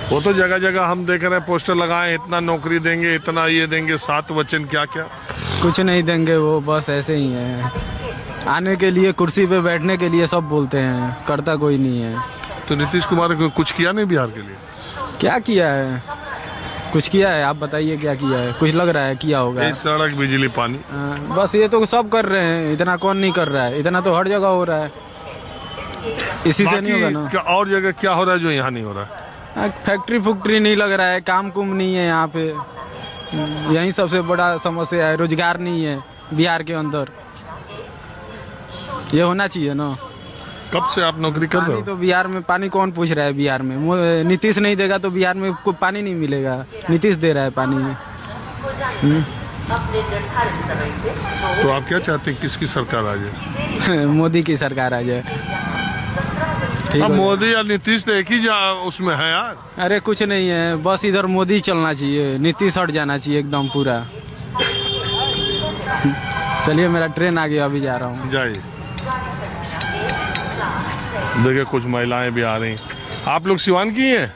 वो तो जगह जगह हम देख रहे हैं पोस्टर लगाए, इतना नौकरी देंगे, इतना ये देंगे, 7 वचन क्या क्या। कुछ नहीं देंगे, वो बस ऐसे ही है। आने के लिए, कुर्सी पे बैठने के लिए सब बोलते हैं, करता कोई नहीं है। तो नीतीश कुमार ने कुछ किया नहीं बिहार के लिए? क्या किया है? कुछ किया है? आप बताइए क्या किया है? कुछ लग रहा है किया होगा? सड़क, बिजली, पानी। बस ये तो सब कर रहे हैं, इतना कौन नहीं कर रहा है? इतना तो हर जगह हो रहा है, इसी से नहीं होगा ना। क्या और जगह क्या हो रहा है जो यहाँ नहीं हो रहा है? फैक्ट्री फुक्ट्री नहीं लग रहा है, काम कुम नहीं है यहाँ पे, यही सबसे बड़ा समस्या है। रोजगार नहीं है बिहार के अंदर, ये होना चाहिए ना। कब से आप नौकरी कर रहे हो? तो बिहार में पानी कौन पूछ रहा है? बिहार में नीतीश नहीं देगा तो बिहार में कोई पानी नहीं मिलेगा, नीतीश दे रहा है पानी। तो आप क्या चाहते हैं, किसकी सरकार आ जाए? मोदी की सरकार आ जाए। अब मोदी और नीतीश तो एक ही उसमें है यार। अरे कुछ नहीं है, बस इधर मोदी चलना चाहिए, नीतीश हट जाना चाहिए एकदम पूरा। चलिए मेरा ट्रेन आ गया, अभी जा रहा हूँ। जाइए। देखिए कुछ महिलाएं भी आ रही। आप लोग सिवान की हैं?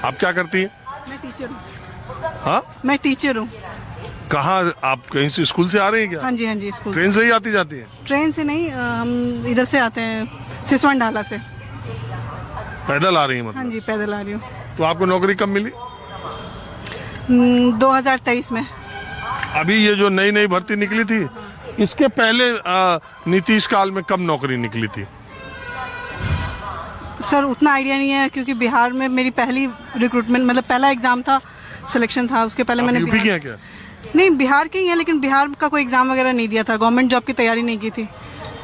आप क्या करती हैं? मैं टीचर हूँ। हाँ, मैं टीचर हूँ। कहाँ? आप कहीं से स्कूल से आ रही हैं क्या? हाँ जी, हाँ जी, स्कूल। ट्रेन से ही आती जाती है? ट्रेन से नहीं, हम इधर से आते हैं, सिसवन ढाला से। पैदल आ रही है मतलब? हाँ जी, पैदल आ रही हूँ। तो आपको नौकरी कब मिली? 2023 में। अभी ये जो नई नई भर्ती निकली थी, इसके पहले नीतीश काल में कब नौकरी निकली थी? सर उतना आइडिया नहीं है, क्योंकि बिहार में मेरी पहली रिक्रूटमेंट, मतलब पहला एग्जाम था, सिलेक्शन था। उसके पहले मैंने यूपी की है क्या? नहीं, बिहार की ही है, लेकिन बिहार का कोई एग्जाम वगैरह नहीं दिया था, गवर्नमेंट जॉब की तैयारी नहीं की थी।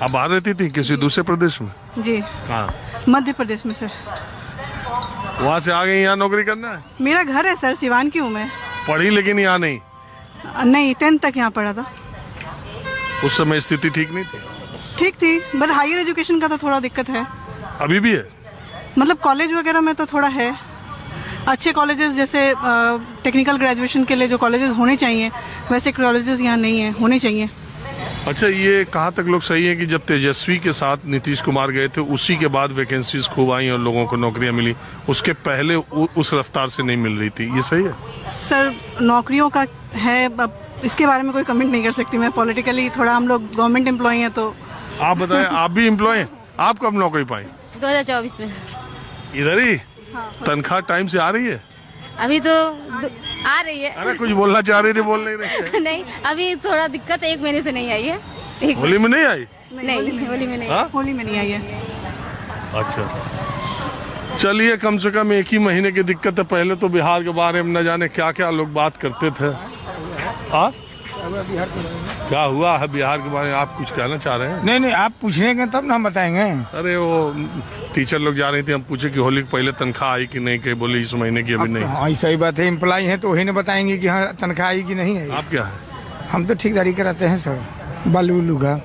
आप बाहर रहती थी किसी दूसरे प्रदेश में? जी, हाँ, मध्य प्रदेश में सर। वहाँ से आ गई यहाँ नौकरी करना है? मेरा घर है सर, सिवान की हूँ मैं। पढ़ी लेकिन यहाँ नहीं? नहीं, 10th तक यहाँ पढ़ा था। उस समय स्थिति ठीक नहीं थी? ठीक थी, बट हायर एजुकेशन का तो थोड़ा दिक्कत है। अभी भी है? मतलब कॉलेज वगैरह में तो थोड़ा है। अच्छे कॉलेजेस जैसे टेक्निकल ग्रेजुएशन के लिए जो कॉलेजेस होने चाहिए, वैसे कॉलेजेस यहाँ नहीं है, होने चाहिए। अच्छा, ये कहाँ तक लोग सही है कि जब तेजस्वी के साथ नीतीश कुमार गए थे, उसी के बाद वैकेंसीज खूब आई और लोगों को नौकरियां मिली, उसके पहले उस रफ्तार से नहीं मिल रही थी, ये सही है? सर नौकरियों का है, अब इसके बारे में कोई कमेंट नहीं कर सकती मैं। पॉलिटिकली थोड़ा हम लोग गवर्नमेंट एम्प्लॉय हैं। तो आप बताएं, आप भी एम्प्लॉय हैं? आप कब नौकरी पाई? 2024 में। इधर ही? तनख्वाह टाइम से आ रही है? अभी तो आ रही है। अरे कुछ बोलना चाह रही थी, बोल नहीं रही? नहीं, अभी थोड़ा दिक्कत है, 1 महीने से नहीं आई है। होली में नहीं आई? नहीं, होली में नहीं। होली में नहीं आई है। अच्छा, चलिए, कम से कम 1 ही महीने की दिक्कत है। पहले तो बिहार के बारे में न जाने क्या क्या लोग बात करते थे। हाँ, क्या हुआ है बिहार के बारे में? आप कुछ कहना चाह रहे हैं? नहीं, आप पूछेंगे तब ना हम बताएंगे। अरे वो टीचर लोग जा रही थी, हम पूछे कि होली के पहले तनख्वाह आई कि नहीं, कि बोली इस महीने की अभी नहीं। हाँ, सही बात है, एम्प्लॉय हैं तो वही ना बताएंगे कि हाँ तनख्वाह आई कि नहीं आई। आप क्या है? हम तो ठेकेदारी कराते हैं सर, बालू उलू का।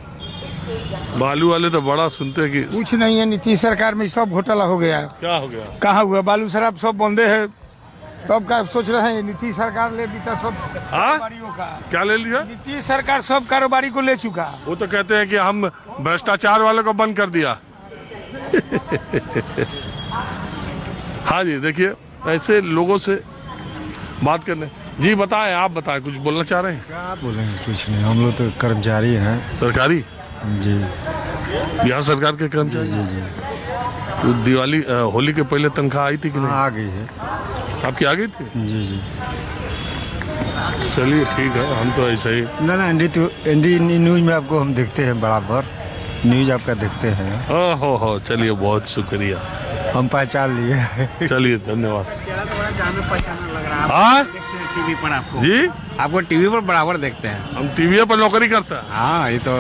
बालू वाले तो बड़ा सुनते हैं कि कुछ नहीं है, नीतीश सरकार में सब घोटाला हो गया। क्या हो गया? कहाँ हुआ? बालू शराब सब बंदे है, तब क्या सोच रहे हैं? नीतीश सरकार ले भी तो सब कारोबारियों का। क्या ले लिया? नीतीश सरकार सब कारोबारी को ले चुका। वो तो कहते हैं कि हम भ्रष्टाचार वाले को बंद कर दिया। हाँ जी, देखिए ऐसे लोगों से बात करने। जी बताएं, आप बताएं, कुछ बोलना चाह रहे हैं? क्या बोलेंगे? कुछ नहीं, हम लोग तो कर्मचारी हैं। सरकारी? जी, बिहार सरकार के कर्मचारी। जी जी। तो दिवाली होली के पहले तनख्वाह आई थी कि नहीं? आ गई है। आपकी आ गई थी? जी जी। चलिए ठीक है, हम तो ऐसे ही। ना एनडी न्यूज में आपको हम देखते हैं, बराबर न्यूज आपका देखते हैं। हो, चलिए बहुत शुक्रिया, हम पहचान लिए। चलिए धन्यवाद। हाँ, टीवी पर आपको जी, आपको टीवी पर बराबर देखते हैं। हम टीवी पर नौकरी करते हैं। हाँ, ये तो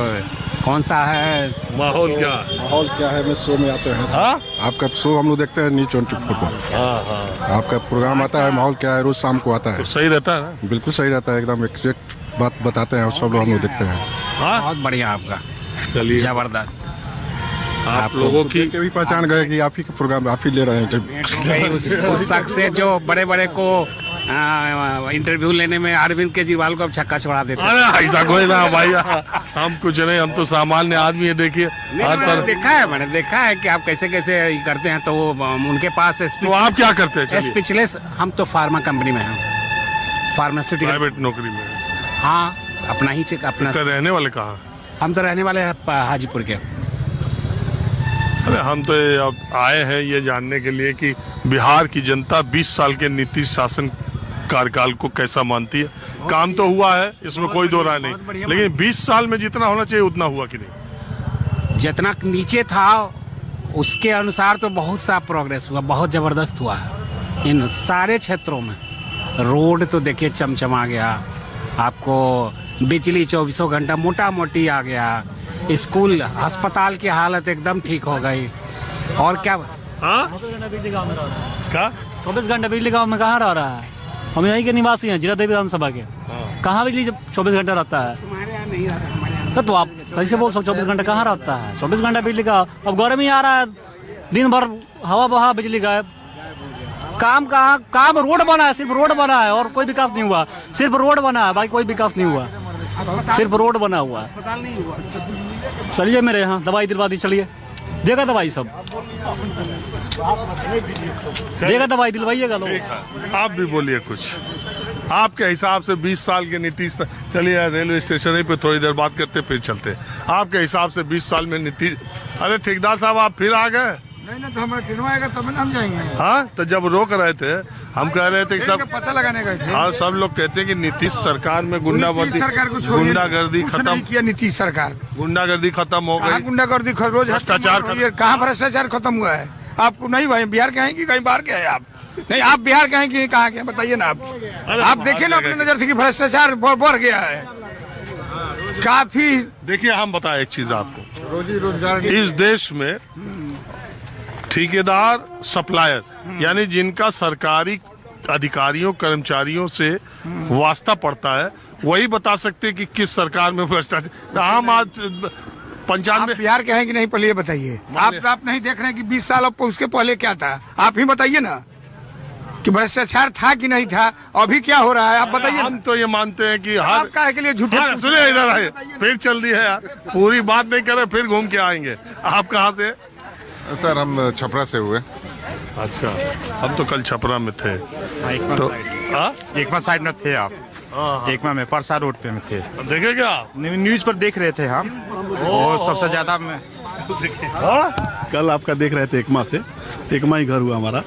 कौन सा है माहौल क्या? माहौल क्या है? मैं शो में आते हैं। हाँ? आपका शो हम लोग देखते हैं न्यूज 24 पर। हाँ, आपका प्रोग्राम आता है, माहौल क्या है, रोज शाम को आता है। तो सही रहता है ना? बिल्कुल सही रहता है, एकदम एग्जैक्ट बात बताते हैं और सब लोग हम लोग देखते हैं। हाँ, बहुत बढ़िया आपका, चलिए जबरदस्त। आप लोगों की भी पहचान गए कि आप ही का प्रोग्राम आप ही ले रहे हैं। उस शख्स से जो बड़े बड़े को इंटरव्यू लेने में अरविंद केजरीवाल को अब छक्का छोड़ा देते हैं। अरे ऐसा कोई ना भाई, हम कुछ नहीं, हम तो सामान्य आदमी है। देखिए हर तरह मैंने देखा है कि आप कैसे कैसे करते हैं। तो वो उनके पास तो आप क्या करते हैं? स्पीचलेस। हम तो फार्मा कंपनी में हैं, फार्मास्यूटिकल प्राइवेट नौकरी में। हाँ, अपना ही अपना। रहने वाले कहाँ? हम तो रहने वाले हैं हाजीपुर के। अरे हम तो अब आए हैं ये जानने के लिए कि बिहार की जनता 20 साल के नीतीश शासन कार्यकाल को कैसा मानती है। काम तो हुआ है, इसमें कोई दो राय नहीं, लेकिन 20 साल में जितना होना चाहिए उतना हुआ कि नहीं? जितना नीचे था उसके अनुसार तो बहुत सा प्रोग्रेस हुआ, बहुत जबरदस्त हुआ है इन सारे क्षेत्रों में। रोड तो देखिए चमचमा गया, आपको बिजली 24 घंटा मोटा मोटी आ गया, स्कूल अस्पताल की हालत एकदम ठीक हो गई। और क्या? हाँ? क्या 24 घंटा बिजली गाँव में कहाँ रह रहा है? हम यहीं के निवासी हैं, जीरा देवी विधानसभा के। कहाँ बिजली 24 घंटा रहता है? तो आप कैसे बोल सकते 24 घंटा कहाँ रहता है? 24 घंटा बिजली का। अब गर्मी आ रहा है, दिन भर हवा बहा, बिजली गायब। काम कहाँ? काम रोड बना है, सिर्फ रोड बना है और कोई विकास नहीं हुआ। सिर्फ रोड बना है भाई, कोई विकास नहीं हुआ, सिर्फ रोड बना हुआ है। चलिए मेरे यहाँ दवाई दिलवा दी, चलिए देगा दवाई, सब देगा दवाई, दिलवाइएगा लोग। आप भी बोलिए कुछ आपके हिसाब से 20 साल के नीतीश। चलिए रेलवे स्टेशन पे थोड़ी देर बात करते फिर चलते। आपके हिसाब से 20 साल में नीतीश। अरे ठेकेदार साहब आप फिर आ गए? नहीं तो हमें टिनवाएगा तब हम जाएंगे। हाँ, तो जब रोक रहे थे हम कह रहे थे कि सब पता लगाने गए थे। हाँ, सब लोग कहते हैं कि नीतीश सरकार में गुंडागर्दी खत्म, किया नीतीश सरकार। गुंडागर्दी खत्म हो गई, गुंडागर्दी रोज भ्रष्टाचार कहाँ भ्रष्टाचार खत्म हुआ है? आपको नहीं भाई, बिहार के हैं कि कहीं बाहर के हैं आप? नहीं, आप बिहार के हैं कि कहाँ के? बताइए ना आप देखिए ना अपनी नजर से कि भ्रष्टाचार बढ़ गया है काफी। देखिए हम बताएं एक चीज आपको, रोजी रोजगार इस देश में ठेकेदार सप्लायर यानी जिनका सरकारी अधिकारियों कर्मचारियों से वास्ता पड़ता है वही बता सकते हैं कि किस सरकार में भ्रष्टाचार। हम आज 95 बिहार के हैं कि नहीं पहले ये बताइए। आप नहीं देख रहे हैं कि 20 साल अब उसके पहले क्या था? आप ही बताइए ना कि भ्रष्टाचार था कि नहीं था, अभी क्या हो रहा है आप बताइए। हम तो ये मानते हैं कि हर काहे के लिए झूठे। सुनिए, इधर आइए, फिर चल दी है यार, पूरी बात नहीं करे फिर घूम के आएंगे। आप कहाँ से? सर हम छपरा से हुए। अच्छा, हम तो कल छपरा में थे। तो एकमा साइड में थे आप? एकमा में परसा रोड पे में थे। देखे क्या? न्यूज पर देख रहे थे हम, और सबसे ज्यादा में कल आपका देख रहे थे एकमा से। एकमा ही घर हुआ हमारा।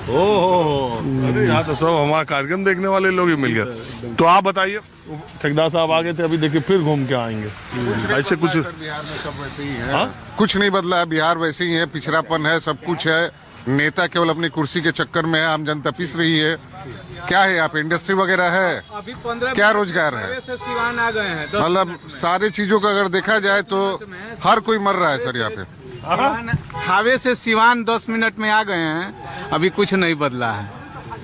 ओहो, अरे यहाँ तो सब हमारा कार्यक्रम देखने वाले लोग ही मिल गए। तो आप बताइए, ठेकेदार साहब आ गए थे, अभी देखिए फिर घूम के आएंगे। ऐसे कुछ बिहार में सब वैसे ही है। कुछ नहीं बदला है, बिहार वैसे ही है, पिछड़ापन है, सब कुछ है। नेता केवल अपनी कुर्सी के चक्कर में है, आम जनता पिस रही है। क्या है यहाँ पे? इंडस्ट्री वगैरह है? क्या रोजगार है? मतलब सारी चीजों का अगर देखा जाए तो हर कोई मर रहा है सर यहाँ पे। हावे से सिवान 10 मिनट में आ गए हैं, अभी कुछ नहीं बदला है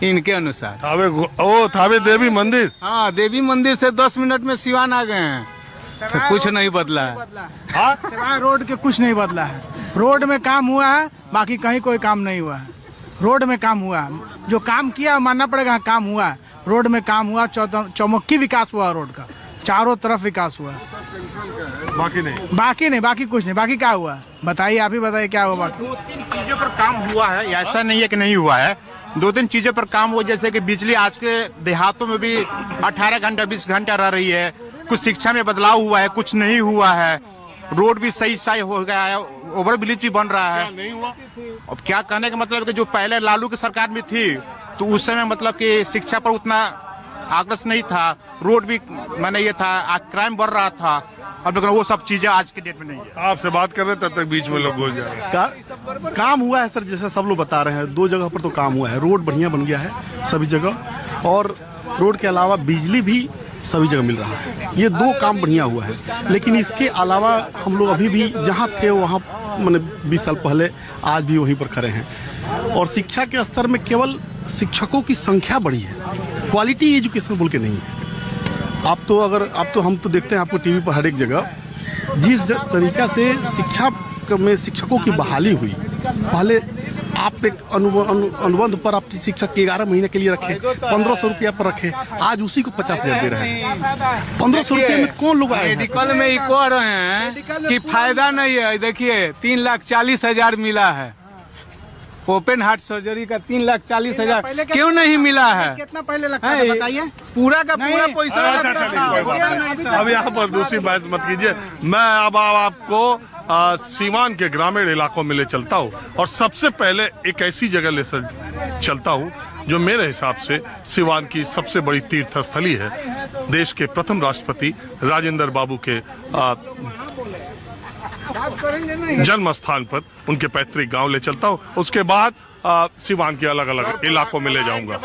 इनके अनुसार। थावे देवी मंदिर। हाँ, देवी मंदिर से 10 मिनट में सिवान आ गए हैं, तो कुछ नहीं बदला है। सिवाय रोड के कुछ नहीं बदला है। रोड में काम हुआ है, बाकी कहीं कोई काम नहीं हुआ है। रोड में काम हुआ, जो काम किया मानना पड़ेगा, काम हुआ। रोड में काम हुआ, चौमुखी विकास हुआ, रोड का चारों तरफ विकास हुआ। बाकी नहीं, बाकी कुछ नहीं। बाकी क्या हुआ बताइए, आप ही बताइए क्या हुआ। बाकी 2-3 चीजों पर काम हुआ है, ऐसा नहीं है कि नहीं हुआ है। 2-3 चीजों पर काम हुआ, जैसे कि बिजली आज के देहातों में भी 18 घंटा 20 घंटा रह रही है। कुछ शिक्षा में बदलाव हुआ है, कुछ नहीं हुआ है। रोड भी सही हो गया है, ओवर ब्रिज भी बन रहा है। नहीं हुआ। अब क्या कहने का मतलब कि जो पहले लालू की सरकार में थी तो उस समय मतलब कि शिक्षा पर उतना आग्रह नहीं था, रोड भी मैंने ये था, क्राइम बढ़ रहा था। अब लेकिन वो सब चीजें आज के डेट में नहीं है। आपसे बात कर रहे तब तक बीच में लोग हो जाए। काम हुआ है सर, जैसे सब लोग बता रहे हैं। 2 जगह पर तो काम हुआ है, रोड बढ़िया बन गया है सभी जगह, और रोड के अलावा बिजली भी सभी जगह मिल रहा है। ये 2 काम बढ़िया हुआ है। लेकिन इसके अलावा हम लोग अभी भी जहाँ थे वहाँ, मैंने 20 साल पहले, आज भी वहीं पर खड़े हैं। और शिक्षा के स्तर में केवल शिक्षकों की संख्या बढ़ी है, क्वालिटी एजुकेशन बोल के नहीं है। हम तो देखते हैं आपको टीवी पर हर एक जगह जिस तरीका से शिक्षा में शिक्षकों की बहाली हुई। पहले आप एक अनुबंध पर आप शिक्षक के 11 महीने के लिए रखे, 1500 रुपया पर रखे, आज उसी को 50,000 दे रहे हैं। 1500 रुपये में कौन लोग आए? मेडिकल में ये कह रहे हैं कि फायदा नहीं है। देखिए 3,40,000 मिला है, ओपन हार्ट सर्जरी का 3,40,000 क्यों नहीं मिला है? कितना पहले लगता है बताइए? पूरा का पूरा पैसा। अब यहाँ पर दूसरी बहस मत कीजिए। मैं अब आपको सीवान के ग्रामीण इलाकों में ले चलता हूँ और सबसे पहले एक ऐसी जगह ले चलता हूँ जो मेरे हिसाब से सीवान की सबसे बड़ी तीर्थ स्थली है। देश के प्रथम राष्ट्रपति राजेंद्र बाबू के जन्म स्थान पर उनके पैतृक गांव ले चलता हूँ। उसके बाद सीवान के अलग अलग इलाकों में ले जाऊंगा।